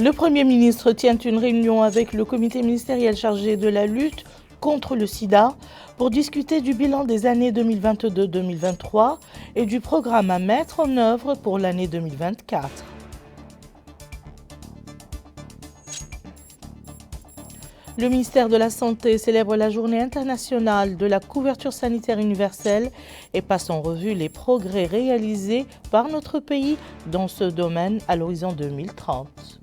Le Premier ministre tient une réunion avec le comité ministériel chargé de la lutte contre le sida pour discuter du bilan des années 2022-2023 et du programme à mettre en œuvre pour l'année 2024. Le ministère de la Santé célèbre la Journée internationale de la couverture sanitaire universelle et passe en revue les progrès réalisés par notre pays dans ce domaine à l'horizon 2030.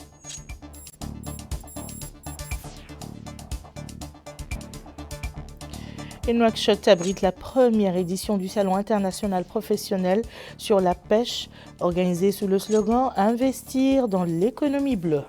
Et Nouakchott abrite la première édition du Salon international professionnel sur la pêche, organisé sous le slogan « Investir dans l'économie bleue ».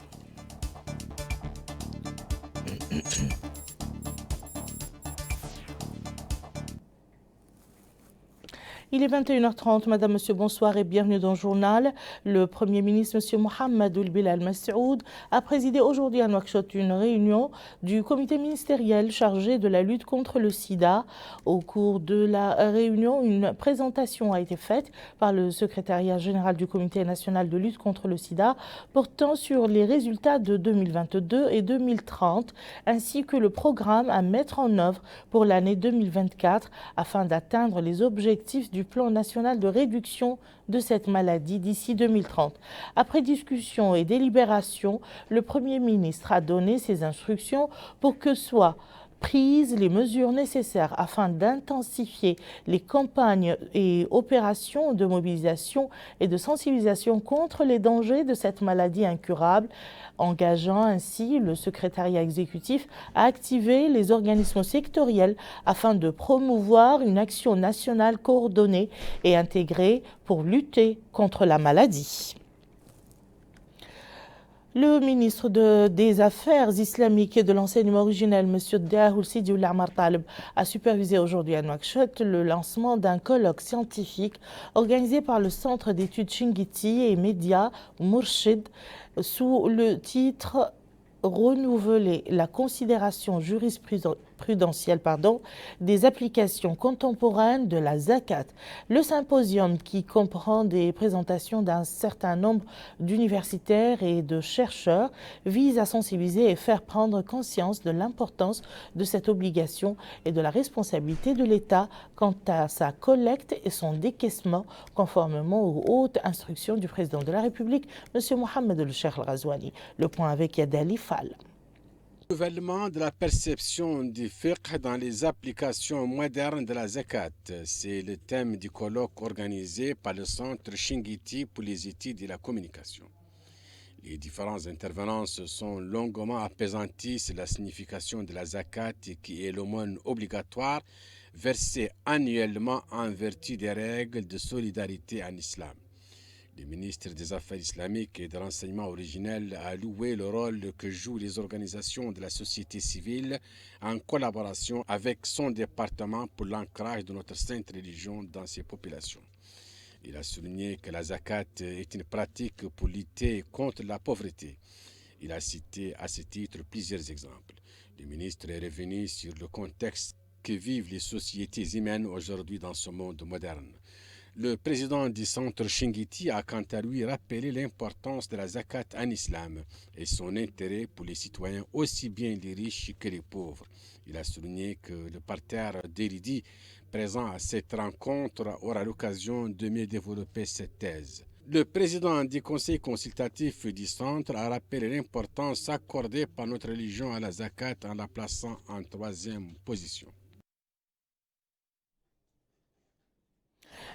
Il est 21h30, Madame, Monsieur, bonsoir et bienvenue dans le journal. Le Premier ministre, Monsieur Mohamed Ould Al Mas'oud, a présidé aujourd'hui à Nouakchott une réunion du comité ministériel chargé de la lutte contre le sida. Au cours de la réunion, une présentation a été faite par le secrétariat général du comité national de lutte contre le sida portant sur les résultats de 2022 et 2030, ainsi que le programme à mettre en œuvre pour l'année 2024 afin d'atteindre les objectifs du plan national de réduction de cette maladie d'ici 2030. Après discussion et délibération, le Premier ministre a donné ses instructions pour que soient prises les mesures nécessaires afin d'intensifier les campagnes et opérations de mobilisation et de sensibilisation contre les dangers de cette maladie incurable, engageant ainsi le secrétariat exécutif à activer les organismes sectoriels afin de promouvoir une action nationale coordonnée et intégrée pour lutter contre la maladie. Le ministre des Affaires islamiques et de l'enseignement originel, M. Dahoul Sidi Ould Taleb, a supervisé aujourd'hui à Nouakchott le lancement d'un colloque scientifique organisé par le Centre d'études Chinguitti et médias Mourchid sous le titre renouveler la considération jurisprudentielle des applications contemporaines de la zakat. Le symposium, qui comprend des présentations d'un certain nombre d'universitaires et de chercheurs, vise à sensibiliser et faire prendre conscience de l'importance de cette obligation et de la responsabilité de l'État quant à sa collecte et son décaissement, conformément aux hautes instructions du président de la République, M. Mohamed El-Cheikh Al-Ghazouani. Le point avec Yadali Fall. Renouvellement de la perception du fiqh dans les applications modernes de la zakat. C'est le thème du colloque organisé par le Centre Chinguitti pour les études et la communication. Les différents intervenants se sont longuement appesantis sur la signification de la zakat qui est l'aumône obligatoire versée annuellement en vertu des règles de solidarité en islam. Le ministre des Affaires islamiques et de l'enseignement originel a loué le rôle que jouent les organisations de la société civile en collaboration avec son département pour l'ancrage de notre sainte religion dans ses populations. Il a souligné que la zakat est une pratique pour lutter contre la pauvreté. Il a cité à ce titre plusieurs exemples. Le ministre est revenu sur le contexte que vivent les sociétés humaines aujourd'hui dans ce monde moderne. Le président du centre Chinguitti a quant à lui rappelé l'importance de la zakat en islam et son intérêt pour les citoyens aussi bien les riches que les pauvres. Il a souligné que le parterre d'érudits présent à cette rencontre aura l'occasion de mieux développer cette thèse. Le président du conseil consultatif du centre a rappelé l'importance accordée par notre religion à la zakat en la plaçant en troisième position.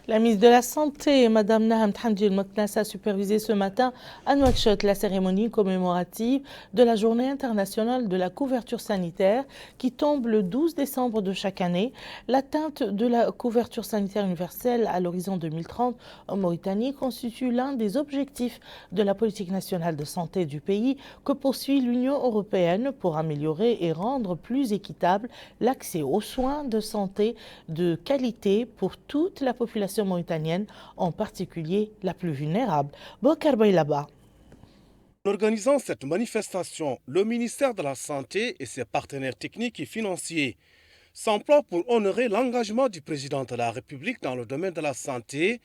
La ministre de la Santé, Mme Naham Thandji El-Moknas, a supervisé ce matin à Nouakchott la cérémonie commémorative de la Journée internationale de la couverture sanitaire qui tombe le 12 décembre de chaque année. L'atteinte de la couverture sanitaire universelle à l'horizon 2030 en Mauritanie constitue l'un des objectifs de la politique nationale de santé du pays que poursuit l'Union européenne pour améliorer et rendre plus équitable l'accès aux soins de santé de qualité pour toute la population mauritanienne, en particulier la plus vulnérable. Bokar Baylaba. En organisant cette manifestation, le ministère de la Santé et ses partenaires techniques et financiers s'emploient pour honorer l'engagement du président de la République dans le domaine de la santé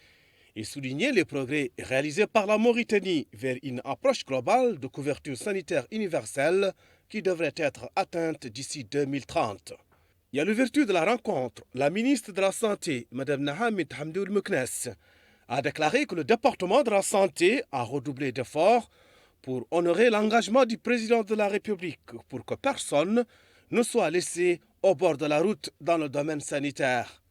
et souligné les progrès réalisés par la Mauritanie vers une approche globale de couverture sanitaire universelle qui devrait être atteinte d'ici 2030. Et à l'ouverture de la rencontre, la ministre de la Santé, Mme Nahamid Hamdoul Meknes, a déclaré que le département de la Santé a redoublé d'efforts pour honorer l'engagement du président de la République pour que personne ne soit laissé au bord de la route dans le domaine sanitaire.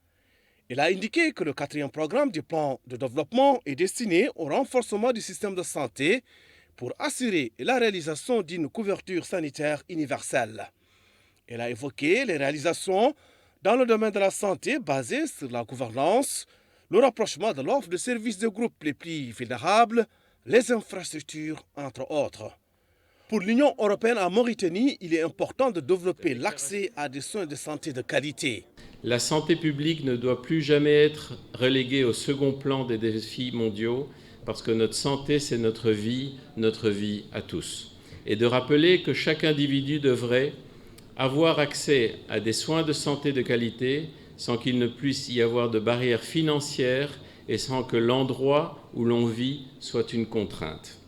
Il a indiqué que le 4e programme du plan de développement est destiné au renforcement du système de santé pour assurer la réalisation d'une couverture sanitaire universelle. Elle a évoqué les réalisations dans le domaine de la santé basées sur la gouvernance, le rapprochement de l'offre de services de groupes les plus vulnérables, les infrastructures, entre autres. Pour l'Union européenne en Mauritanie, il est important de développer l'accès à des soins de santé de qualité. La santé publique ne doit plus jamais être reléguée au second plan des défis mondiaux parce que notre santé, c'est notre vie à tous. Et de rappeler que chaque individu devrait avoir accès à des soins de santé de qualité sans qu'il ne puisse y avoir de barrières financières et sans que l'endroit où l'on vit soit une contrainte.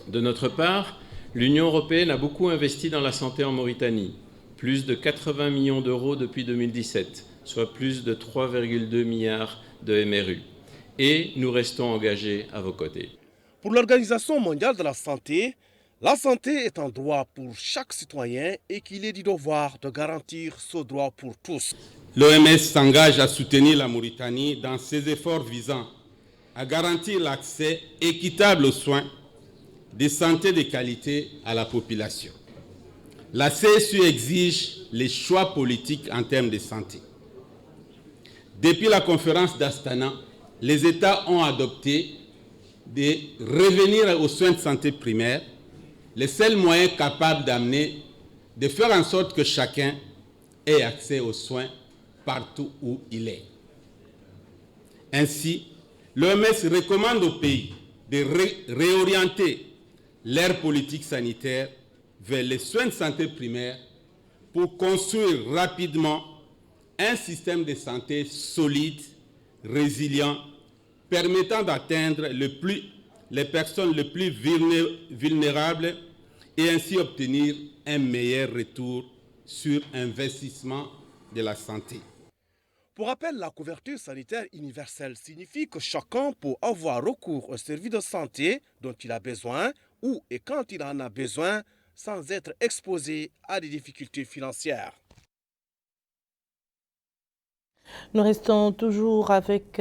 De notre part, l'Union européenne a beaucoup investi dans la santé en Mauritanie, plus de 80 millions d'euros depuis 2017, soit plus de 3,2 milliards de MRU. Et nous restons engagés à vos côtés. Pour l'Organisation mondiale de la santé est un droit pour chaque citoyen et qu'il est du devoir de garantir ce droit pour tous. L'OMS s'engage à soutenir la Mauritanie dans ses efforts visant à garantir l'accès équitable aux soins de santé de qualité à la population. La CSU exige les choix politiques en termes de santé. Depuis la conférence d'Astana, les États ont adopté de revenir aux soins de santé primaires, les seuls moyens capables de faire en sorte que chacun ait accès aux soins partout où il est. Ainsi, l'OMS recommande aux pays de réorienter leur politique sanitaire vers les soins de santé primaires pour construire rapidement un système de santé solide, résilient, permettant d'atteindre les personnes les plus vulnérables et ainsi obtenir un meilleur retour sur investissement de la santé. Pour rappel, la couverture sanitaire universelle signifie que chacun peut avoir recours aux services de santé dont il a besoin où et quand il en a besoin sans être exposé à des difficultés financières. Nous restons toujours avec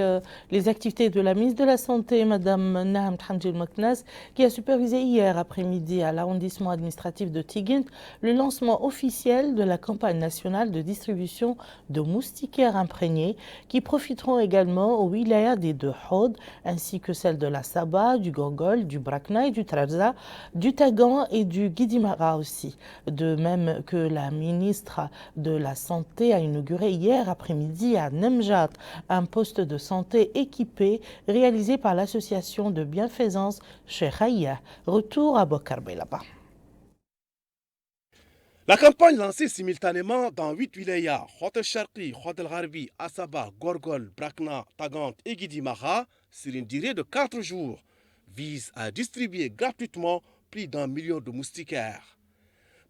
les activités de la ministre de la Santé, Mme Nahamid Hamdoul Meknes, qui a supervisé hier après-midi à l'arrondissement administratif de Tigint le lancement officiel de la campagne nationale de distribution de moustiquaires imprégnés qui profiteront également aux wilayas des deux Hod, ainsi que celles de la Saba, du Gorgol, du Brakna et du Trarza, du Tagan et du Guidimara aussi. De même que la ministre de la Santé a inauguré hier après-midi à Nemjat, un poste de santé équipé réalisé par l'association de bienfaisance Cheikh Aya. Retour à Bokar Belaba. La campagne lancée simultanément dans 8 wilayas, Hod el-Sharqi, Hod el-Gharbi, Asaba, Gorgol, Brakna, Tagant et Guidimara, sur une durée de 4 jours, vise à distribuer gratuitement plus d'1 million de moustiquaires.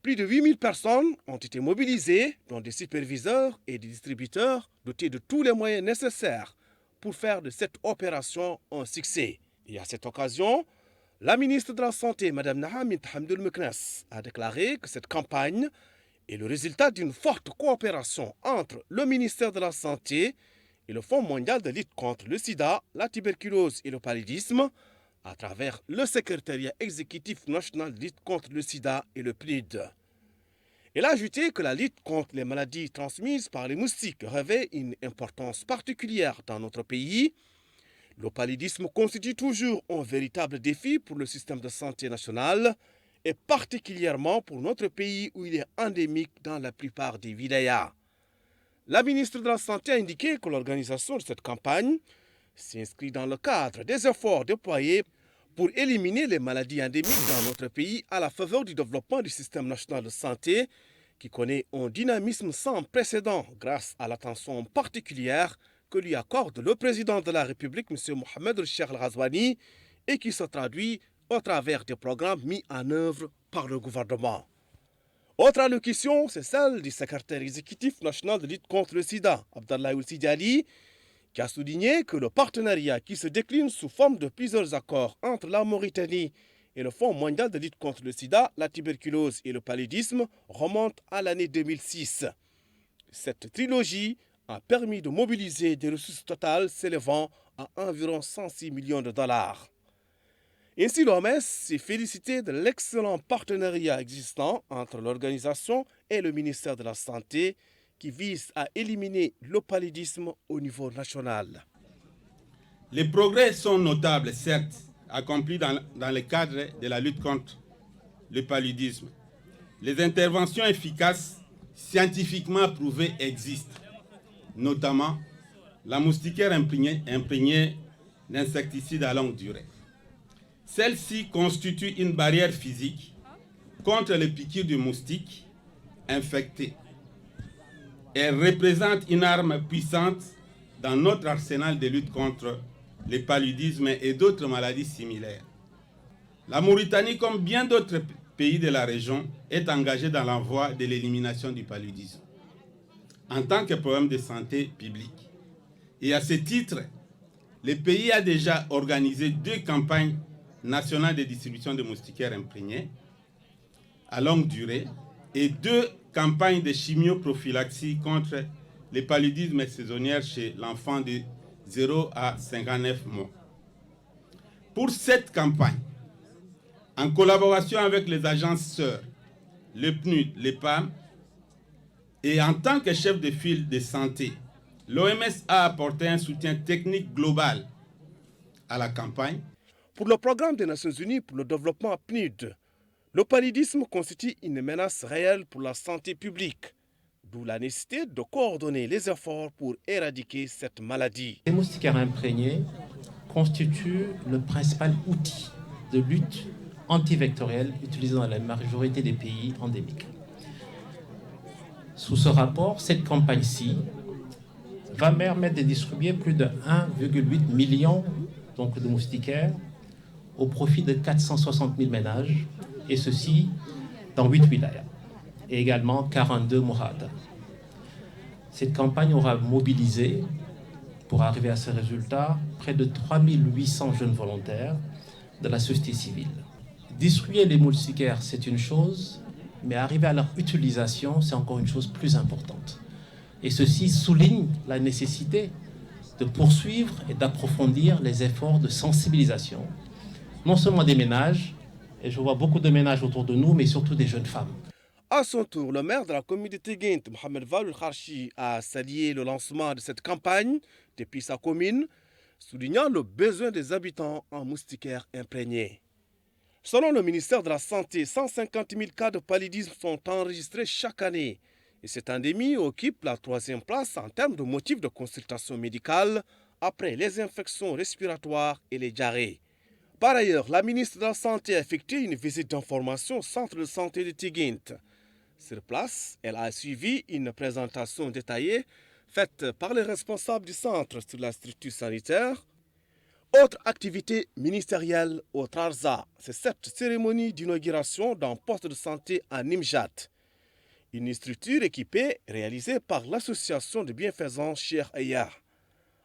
Plus de 8000 personnes ont été mobilisées, dont des superviseurs et des distributeurs dotés de tous les moyens nécessaires pour faire de cette opération un succès. Et à cette occasion, la ministre de la Santé, Mme Nahamid Hamdoul Meknes, a déclaré que cette campagne est le résultat d'une forte coopération entre le ministère de la Santé et le Fonds mondial de lutte contre le sida, la tuberculose et le paludisme, à travers le secrétariat exécutif national de lutte contre le sida et le PNUD. Elle a ajouté que la lutte contre les maladies transmises par les moustiques revêt une importance particulière dans notre pays. Le paludisme constitue toujours un véritable défi pour le système de santé national et particulièrement pour notre pays où il est endémique dans la plupart des wilayas. La ministre de la Santé a indiqué que l'organisation de cette campagne s'inscrit dans le cadre des efforts déployés pour éliminer les maladies endémiques dans notre pays à la faveur du développement du système national de santé qui connaît un dynamisme sans précédent grâce à l'attention particulière que lui accorde le président de la République, M. Mohamed El-Cheikh Al-Ghazouani, et qui se traduit au travers des programmes mis en œuvre par le gouvernement. Autre allocution, c'est celle du secrétaire exécutif national de lutte contre le sida, Abdallah Ould Ali, qui a souligné que le partenariat qui se décline sous forme de plusieurs accords entre la Mauritanie et le Fonds mondial de lutte contre le sida, la tuberculose et le paludisme remonte à l'année 2006. Cette trilogie a permis de mobiliser des ressources totales s'élevant à environ 106 millions de dollars. Ainsi, l'OMS s'est félicité de l'excellent partenariat existant entre l'organisation et le ministère de la Santé qui vise à éliminer le paludisme au niveau national. Les progrès sont notables, certes, accomplis dans le cadre de la lutte contre le paludisme. Les interventions efficaces, scientifiquement prouvées, existent, notamment la moustiquaire imprégnée d'insecticides à longue durée. Celle-ci constitue une barrière physique contre les piqûres de moustiques infectés. Elle représente une arme puissante dans notre arsenal de lutte contre le paludisme et d'autres maladies similaires. La Mauritanie, comme bien d'autres pays de la région, est engagée dans la voie de l'élimination du paludisme en tant que problème de santé publique. Et à ce titre, le pays a déjà organisé 2 campagnes nationales de distribution de moustiquaires imprégnés à longue durée et 2 campagnes de chimioprophylaxie contre le paludisme saisonnier chez l'enfant de 0 à 59 mois. Pour cette campagne, en collaboration avec les agences sœurs, le PNUD, le PAM, et en tant que chef de file de santé, l'OMS a apporté un soutien technique global à la campagne. Pour le programme des Nations Unies pour le développement PNUD, le paludisme constitue une menace réelle pour la santé publique, d'où la nécessité de coordonner les efforts pour éradiquer cette maladie. Les moustiquaires imprégnés constituent le principal outil de lutte antivectorielle utilisé dans la majorité des pays endémiques. Sous ce rapport, cette campagne-ci va permettre de distribuer plus de 1,8 million de moustiquaires au profit de 460 000 ménages, et ceci dans 8 wilayas, et également 42 mourada. Cette campagne aura mobilisé, pour arriver à ce résultat, près de 3800 jeunes volontaires de la société civile. Distribuer les moustiquaires, c'est une chose, mais arriver à leur utilisation, c'est encore une chose plus importante. Et ceci souligne la nécessité de poursuivre et d'approfondir les efforts de sensibilisation, non seulement des ménages, et je vois beaucoup de ménages autour de nous, mais surtout des jeunes femmes. À son tour, le maire de la communauté Guint, Mohamed Valou Kharchi, a salué le lancement de cette campagne depuis sa commune, soulignant le besoin des habitants en moustiquaires imprégnés. Selon le ministère de la Santé, 150 000 cas de paludisme sont enregistrés chaque année. Et cette endémie occupe la 3e place en termes de motifs de consultation médicale après les infections respiratoires et les diarrhées. Par ailleurs, la ministre de la Santé a effectué une visite d'information au centre de santé de Tiguint. Sur place, elle a suivi une présentation détaillée faite par les responsables du centre sur la structure sanitaire. Autre activité ministérielle au Trarza, c'est cette cérémonie d'inauguration d'un poste de santé à Nimjat, une structure équipée réalisée par l'association de bienfaisance Cheikh Aya.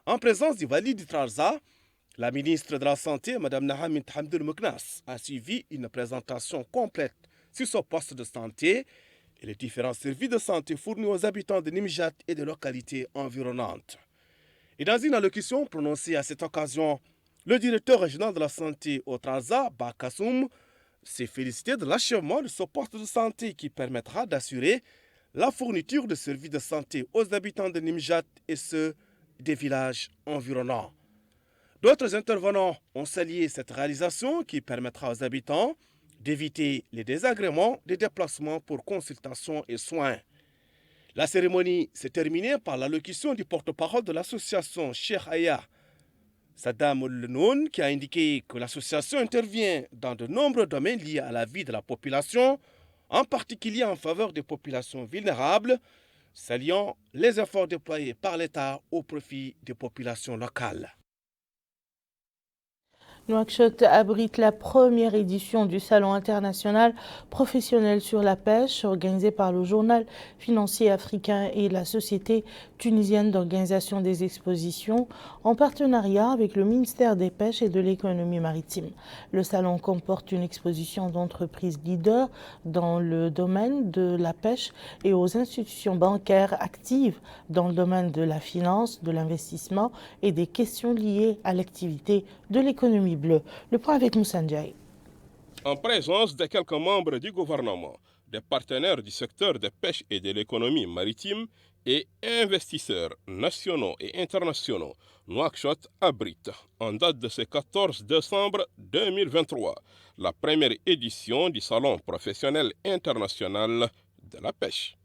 En présence du Wali du Trarza, la ministre de la Santé, Mme Nahamid Hamdoul Mouknas, a suivi une présentation complète sur ce poste de santé et les différents services de santé fournis aux habitants de Nimjat et des localités environnantes. Et dans une allocution prononcée à cette occasion, le directeur régional de la santé au Trarza, Bakassoum, s'est félicité de l'achèvement de ce poste de santé qui permettra d'assurer la fourniture de services de santé aux habitants de Nimjat et ceux des villages environnants. D'autres intervenants ont salué cette réalisation qui permettra aux habitants d'éviter les désagréments des déplacements pour consultation et soins. La cérémonie s'est terminée par l'allocution du porte-parole de l'association Cheikh Aya, Saddam Oul-Noun, qui a indiqué que l'association intervient dans de nombreux domaines liés à la vie de la population, en particulier en faveur des populations vulnérables, saluant les efforts déployés par l'État au profit des populations locales. Nouakchott abrite la première édition du Salon international professionnel sur la pêche organisé par le Journal financier africain et la Société tunisienne d'organisation des expositions en partenariat avec le ministère des Pêches et de l'économie maritime. Le salon comporte une exposition d'entreprises leaders dans le domaine de la pêche et aux institutions bancaires actives dans le domaine de la finance, de l'investissement et des questions liées à l'activité de l'économie bleue. Le point avec Moussa Ndiaye. En présence de quelques membres du gouvernement, des partenaires du secteur de pêche et de l'économie maritime et investisseurs nationaux et internationaux, Nouakchott abrite, en date de ce 14 décembre 2023, la première édition du Salon professionnel international de la pêche.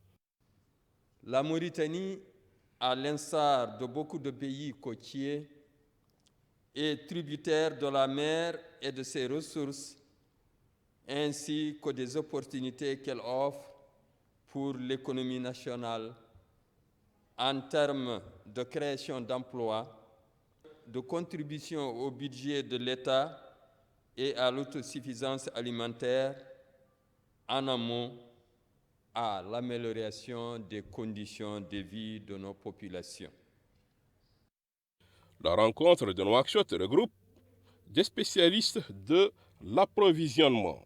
La Mauritanie, à l'instar de beaucoup de pays côtiers, est tributaire de la mer et de ses ressources, ainsi que des opportunités qu'elle offre pour l'économie nationale en termes de création d'emplois, de contribution au budget de l'État et à l'autosuffisance alimentaire, en amont à l'amélioration des conditions de vie de nos populations. La rencontre de Nouakchott regroupe des spécialistes de l'approvisionnement,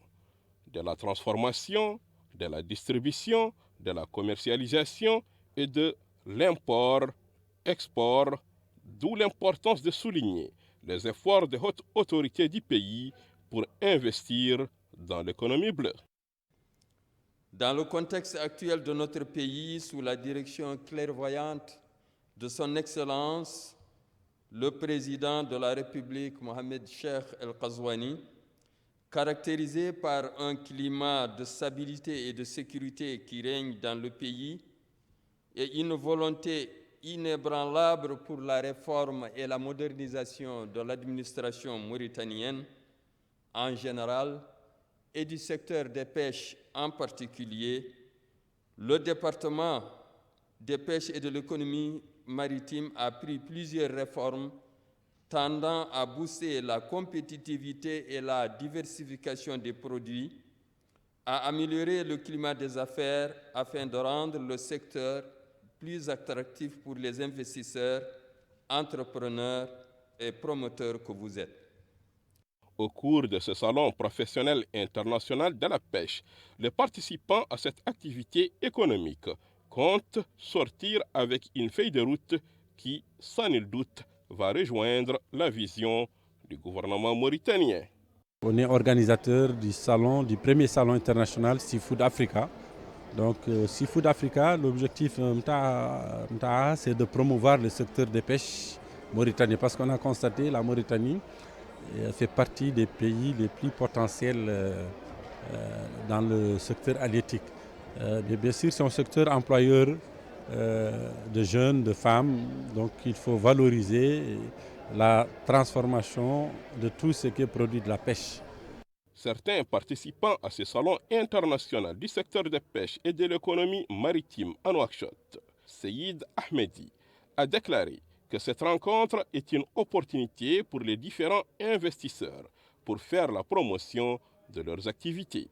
de la transformation, de la distribution, de la commercialisation et de l'import-export, d'où l'importance de souligner les efforts des hautes autorités du pays pour investir dans l'économie bleue. Dans le contexte actuel de notre pays, sous la direction clairvoyante de son Excellence, le président de la République, Mohamed Cheikh El Ghazouani, caractérisé par un climat de stabilité et de sécurité qui règne dans le pays et une volonté inébranlable pour la réforme et la modernisation de l'administration mauritanienne en général et du secteur des pêches en particulier, le département des pêches et de l'économie maritime a pris plusieurs réformes tendant à booster la compétitivité et la diversification des produits, à améliorer le climat des affaires afin de rendre le secteur plus attractif pour les investisseurs, entrepreneurs et promoteurs que vous êtes. Au cours de ce salon professionnel international de la pêche, les participants à cette activité économique comptent sortir avec une feuille de route qui, sans nul doute, va rejoindre la vision du gouvernement mauritanien. On est organisateur du premier salon international Seafood Africa. Donc Seafood Africa, l'objectif c'est de promouvoir le secteur des pêches mauritanien parce qu'on a constaté que la Mauritanie fait partie des pays les plus potentiels dans le secteur halieutique. Bien sûr, c'est un secteur employeur de jeunes, de femmes, donc il faut valoriser la transformation de tout ce qui est produit de la pêche. Certains participants à ce salon international du secteur de pêche et de l'économie maritime à Nouakchott, Seyid Ahmedi, a déclaré que cette rencontre est une opportunité pour les différents investisseurs pour faire la promotion de leurs activités.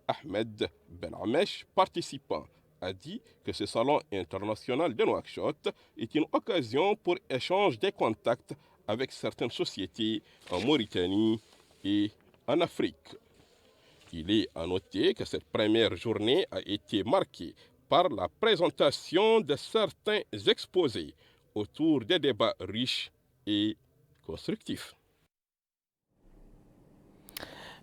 Ahmed Ben Amesh, participant, a dit que ce salon international de Nouakchott est une occasion pour échanger des contacts avec certaines sociétés en Mauritanie et en Afrique. Il est à noter que cette première journée a été marquée par la présentation de certains exposés autour des débats riches et constructifs.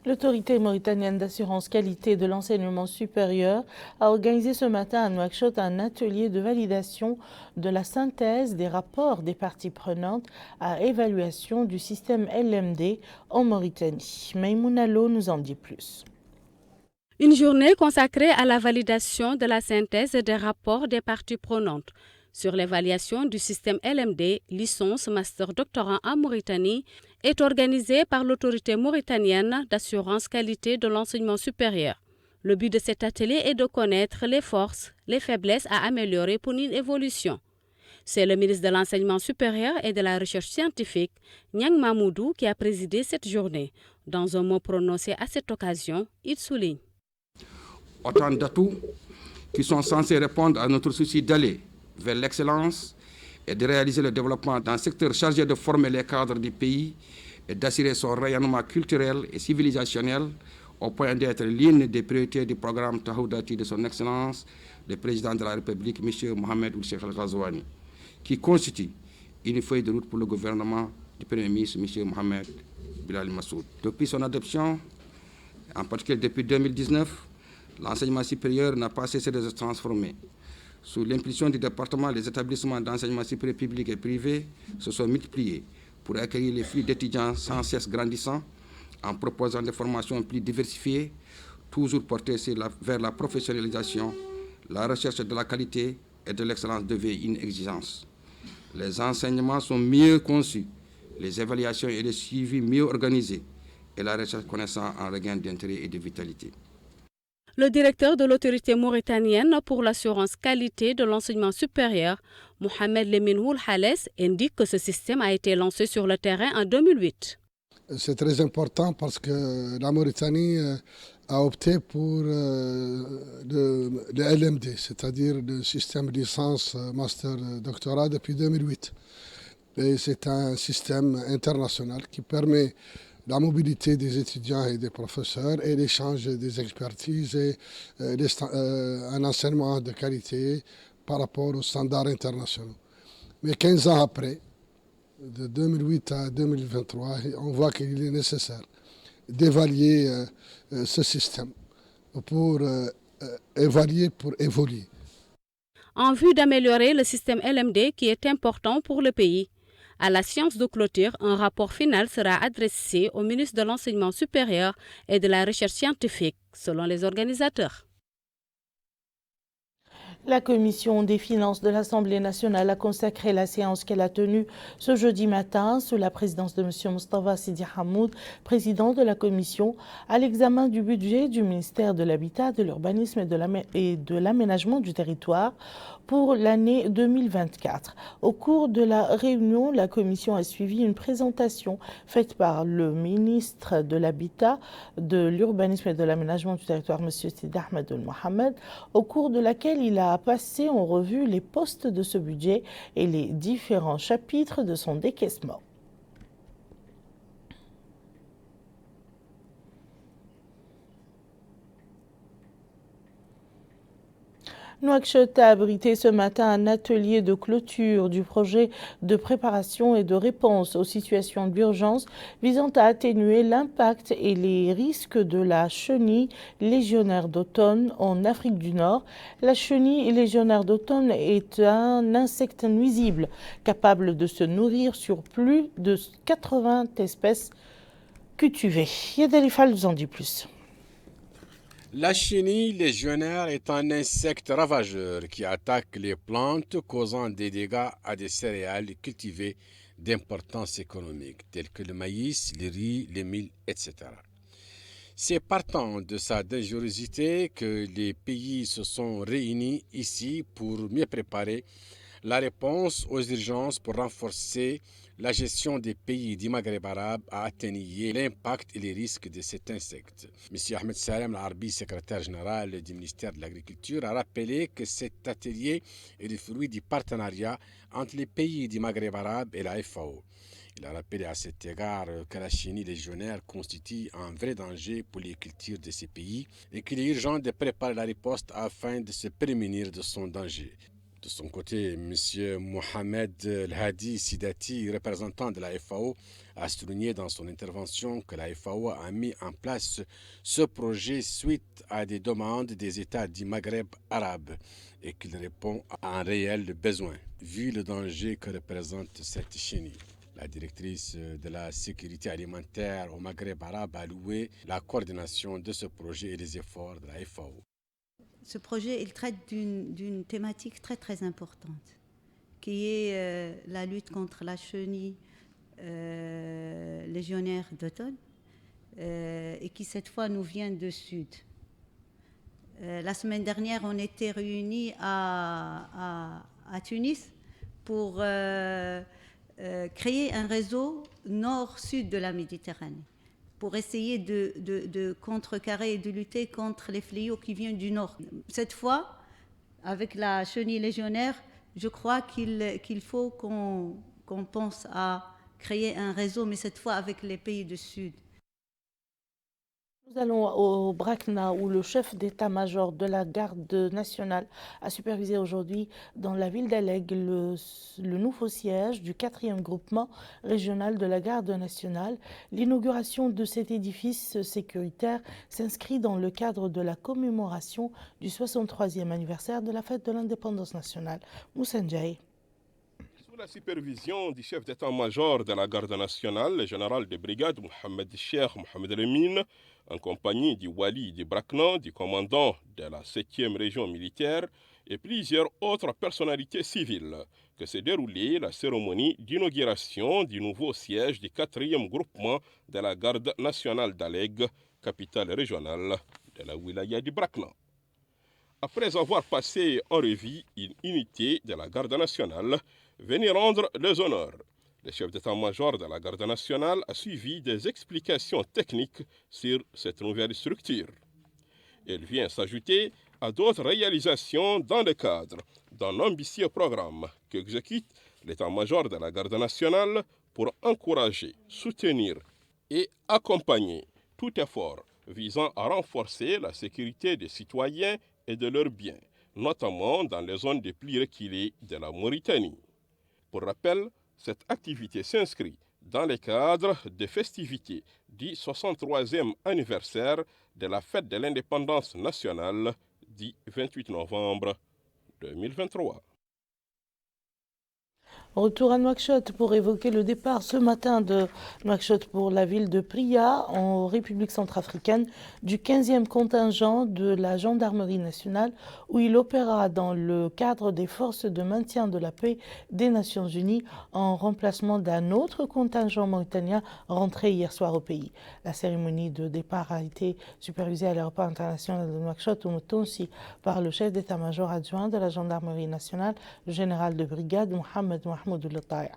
L'autorité mauritanienne d'assurance qualité de l'enseignement supérieur a organisé ce matin à Nouakchott un atelier de validation de la synthèse des rapports des parties prenantes à évaluation du système LMD en Mauritanie. Maïmouna Lo nous en dit plus. Une journée consacrée à la validation de la synthèse des rapports des parties prenantes sur l'évaluation du système LMD, licence master doctorant en Mauritanie, est organisée par l'autorité mauritanienne d'assurance qualité de l'enseignement supérieur. Le but de cet atelier est de connaître les forces, les faiblesses à améliorer pour une évolution. C'est le ministre de l'Enseignement supérieur et de la Recherche scientifique, Niang Mamoudou, qui a présidé cette journée. Dans un mot prononcé à cette occasion, il souligne. Autant d'atouts qui sont censés répondre à notre souci d'aller vers l'excellence et de réaliser le développement d'un secteur chargé de former les cadres du pays et d'assurer son rayonnement culturel et civilisationnel au point d'être l'une des priorités du programme Tahoudati de son Excellence, le président de la République, M. Mohamed Ould Cheikh Al Ghazouani, qui constitue une feuille de route pour le gouvernement du Premier ministre, M. Mohamed Bilal Massoud. Depuis son adoption, en particulier depuis 2019, l'enseignement supérieur n'a pas cessé de se transformer. Sous l'impulsion du département, les établissements d'enseignement supérieur public et privé se sont multipliés pour accueillir les flux d'étudiants sans cesse grandissants en proposant des formations plus diversifiées, toujours portées vers la professionnalisation, la recherche de la qualité et de l'excellence devient une exigence. Les enseignements sont mieux conçus, les évaluations et le suivi mieux organisés et la recherche connaissant un regain d'intérêt et de vitalité. Le directeur de l'autorité mauritanienne pour l'assurance qualité de l'enseignement supérieur, Mohamed Lemine Ould Hales, indique que ce système a été lancé sur le terrain en 2008. C'est très important parce que la Mauritanie a opté pour le LMD, c'est-à-dire le système licence, master, doctorat depuis 2008. Et c'est un système international qui permet la mobilité des étudiants et des professeurs et l'échange des expertises et un enseignement de qualité par rapport aux standards internationaux. Mais 15 ans après, de 2008 à 2023, on voit qu'il est nécessaire d'évaluer ce système pour évaluer, pour évoluer. En vue d'améliorer le système LMD qui est important pour le pays, à la séance de clôture, un rapport final sera adressé au ministre de l'Enseignement supérieur et de la Recherche scientifique, selon les organisateurs. La commission des finances de l'Assemblée nationale a consacré la séance qu'elle a tenue ce jeudi matin sous la présidence de M. Moustapha Sidi Hamoud, président de la commission, à l'examen du budget du ministère de l'Habitat, de l'Urbanisme et de l'Aménagement du territoire pour l'année 2024. Au cours de la réunion, la commission a suivi une présentation faite par le ministre de l'Habitat, de l'Urbanisme et de l'Aménagement du territoire, M. Sidi Ahmed Mohamed, au cours de laquelle il a passé en revue les postes de ce budget et les différents chapitres de son décaissement. Nouakchott a abrité ce matin un atelier de clôture du projet de préparation et de réponse aux situations d'urgence visant à atténuer l'impact et les risques de la chenille légionnaire d'automne en Afrique du Nord. La chenille légionnaire d'automne est un insecte nuisible capable de se nourrir sur plus de 80 espèces cultivées. Yadali Fall vous en dit plus. La chenille légionnaire est un insecte ravageur qui attaque les plantes, causant des dégâts à des céréales cultivées d'importance économique, telles que le maïs, le riz, le mil, etc. C'est partant de sa dangerosité que les pays se sont réunis ici pour mieux préparer la réponse aux urgences pour renforcer la gestion des pays du Maghreb arabe à atténuer l'impact et les risques de cet insecte. M. Ahmed Salem Al-Arbi, secrétaire général du ministère de l'Agriculture, a rappelé que cet atelier est le fruit du partenariat entre les pays du Maghreb arabe et la FAO. Il a rappelé à cet égard que la chenille légionnaire constitue un vrai danger pour les cultures de ces pays et qu'il est urgent de préparer la riposte afin de se prémunir de son danger. De son côté, M. Mohamed El-Hadi Sidati, représentant de la FAO, a souligné dans son intervention que la FAO a mis en place ce projet suite à des demandes des États du Maghreb arabe et qu'il répond à un réel besoin, vu le danger que représente cette chenille. La directrice de la sécurité alimentaire au Maghreb arabe a loué la coordination de ce projet et les efforts de la FAO. Ce projet, il traite d'une thématique très très importante, qui est la lutte contre la chenille légionnaire d'automne, et qui cette fois nous vient de sud. La semaine dernière, on était réunis à Tunis pour créer un réseau nord-sud de la Méditerranée, pour essayer de contrecarrer et de lutter contre les fléaux qui viennent du nord. Cette fois, avec la chenille légionnaire, je crois qu'il faut qu'on pense à créer un réseau, mais cette fois avec les pays du Sud. Nous allons au Brakna où le chef d'état-major de la garde nationale a supervisé aujourd'hui dans la ville d'Aleg le nouveau siège du 4e groupement régional de la garde nationale. L'inauguration de cet édifice sécuritaire s'inscrit dans le cadre de la commémoration du 63e anniversaire de la fête de l'indépendance nationale. Moussa Ndiaye. Sous la supervision du chef d'état-major de la garde nationale, le général de brigade Mohamed Cheikh Mohamed Lemine, en compagnie du Wali du Brakna, du commandant de la 7e région militaire et plusieurs autres personnalités civiles, que s'est déroulée la cérémonie d'inauguration du nouveau siège du 4e groupement de la garde nationale d'Aleg, capitale régionale de la wilaya du Brakna. Après avoir passé en revue une unité de la garde nationale, venir rendre les honneurs. Le chef d'état-major de la garde nationale a suivi des explications techniques sur cette nouvelle structure. Elle vient s'ajouter à d'autres réalisations dans le cadre d'un ambitieux programme qu'exécute l'état-major de la garde nationale pour encourager, soutenir et accompagner tout effort visant à renforcer la sécurité des citoyens et de leurs biens, notamment dans les zones les plus reculées de la Mauritanie. Pour rappel, cette activité s'inscrit dans le cadre des festivités du 63e anniversaire de la fête de l'indépendance nationale du 28 novembre 2023. Retour à Nouakchott pour évoquer le départ ce matin de Nouakchott pour la ville de Pria en République centrafricaine du 15e contingent de la gendarmerie nationale où il opérera dans le cadre des forces de maintien de la paix des Nations Unies en remplacement d'un autre contingent mauritanien rentré hier soir au pays. La cérémonie de départ a été supervisée à l'aéroport international de Nouakchott au Moutonsi par le chef d'état-major adjoint de la gendarmerie nationale, le général de brigade Mohamed Mahmoud Lataïa.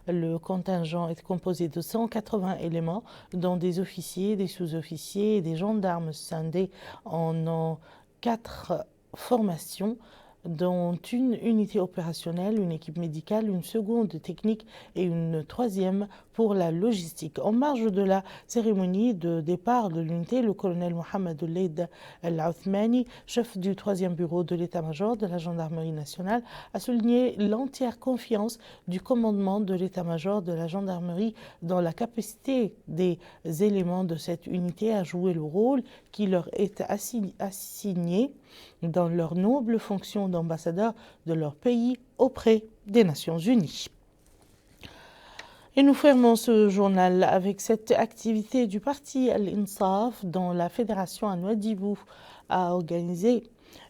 Le contingent est composé de 180 éléments, dont des officiers, des sous-officiers et des gendarmes scindés en 4 formations, dont une unité opérationnelle, une équipe médicale, une seconde technique et une 3e pour la logistique. En marge de la cérémonie de départ de l'unité, le colonel Mohamed Oulaid El-Othmani, chef du 3e bureau de l'état-major de la gendarmerie nationale, a souligné l'entière confiance du commandement de l'état-major de la gendarmerie dans la capacité des éléments de cette unité à jouer le rôle qui leur est assigné dans leur noble fonction d'ambassadeur de leur pays auprès des Nations Unies. Et nous fermons ce journal avec cette activité du parti Al-Insaf dont la fédération à Nouadhibou a organisé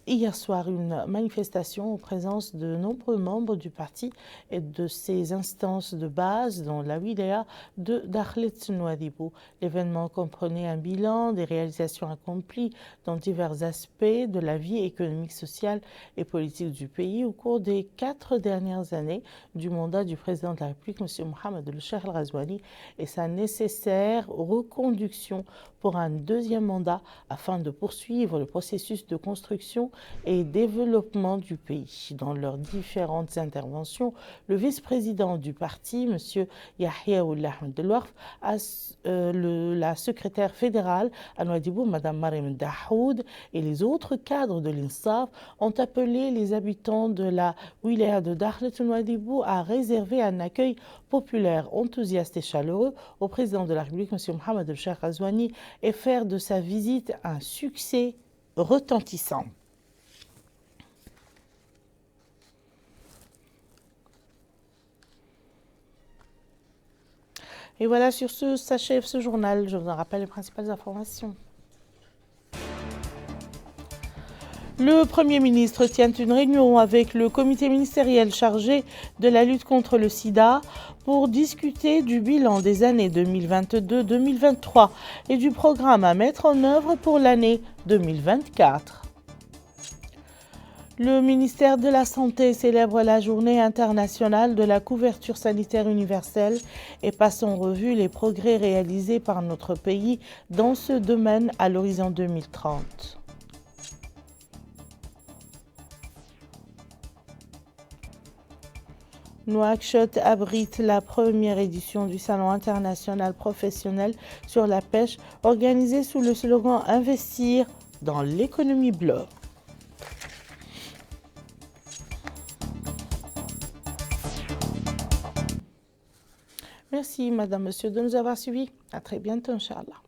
hier soir une manifestation en présence de nombreux membres du parti et de ses instances de base dans la wilaya de Dakhlet Nouadhibou. L'événement comprenait un bilan des réalisations accomplies dans divers aspects de la vie économique, sociale et politique du pays au cours des 4 dernières années du mandat du président de la République, M. Mohamed El Cheikh El Ghazouani, et sa nécessaire reconduction pour un 2e mandat afin de poursuivre le processus de construction et développement du pays. Dans leurs différentes interventions, le vice-président du parti, M. Yahya Ould Ahmed Delouarf, la secrétaire fédérale à Nouadhibou, Mme Mariam Dahoud, et les autres cadres de l'INSAF ont appelé les habitants de la wilaya de Dakhlet Nouadhibou à réserver un accueil populaire, enthousiaste et chaleureux au président de la République, M. Mohamed El Cheikh Ghazouani, et faire de sa visite un succès retentissant. Et voilà, sur ce s'achève ce journal. Je vous en rappelle les principales informations. Le Premier ministre tient une réunion avec le comité ministériel chargé de la lutte contre le sida pour discuter du bilan des années 2022-2023 et du programme à mettre en œuvre pour l'année 2024. Le ministère de la Santé célèbre la journée internationale de la couverture sanitaire universelle et passe en revue les progrès réalisés par notre pays dans ce domaine à l'horizon 2030. Nouakchott abrite la première édition du Salon international professionnel sur la pêche organisé sous le slogan « Investir dans l'économie bleue ». Merci, Madame, Monsieur, de nous avoir suivis. À très bientôt, Inch'Allah.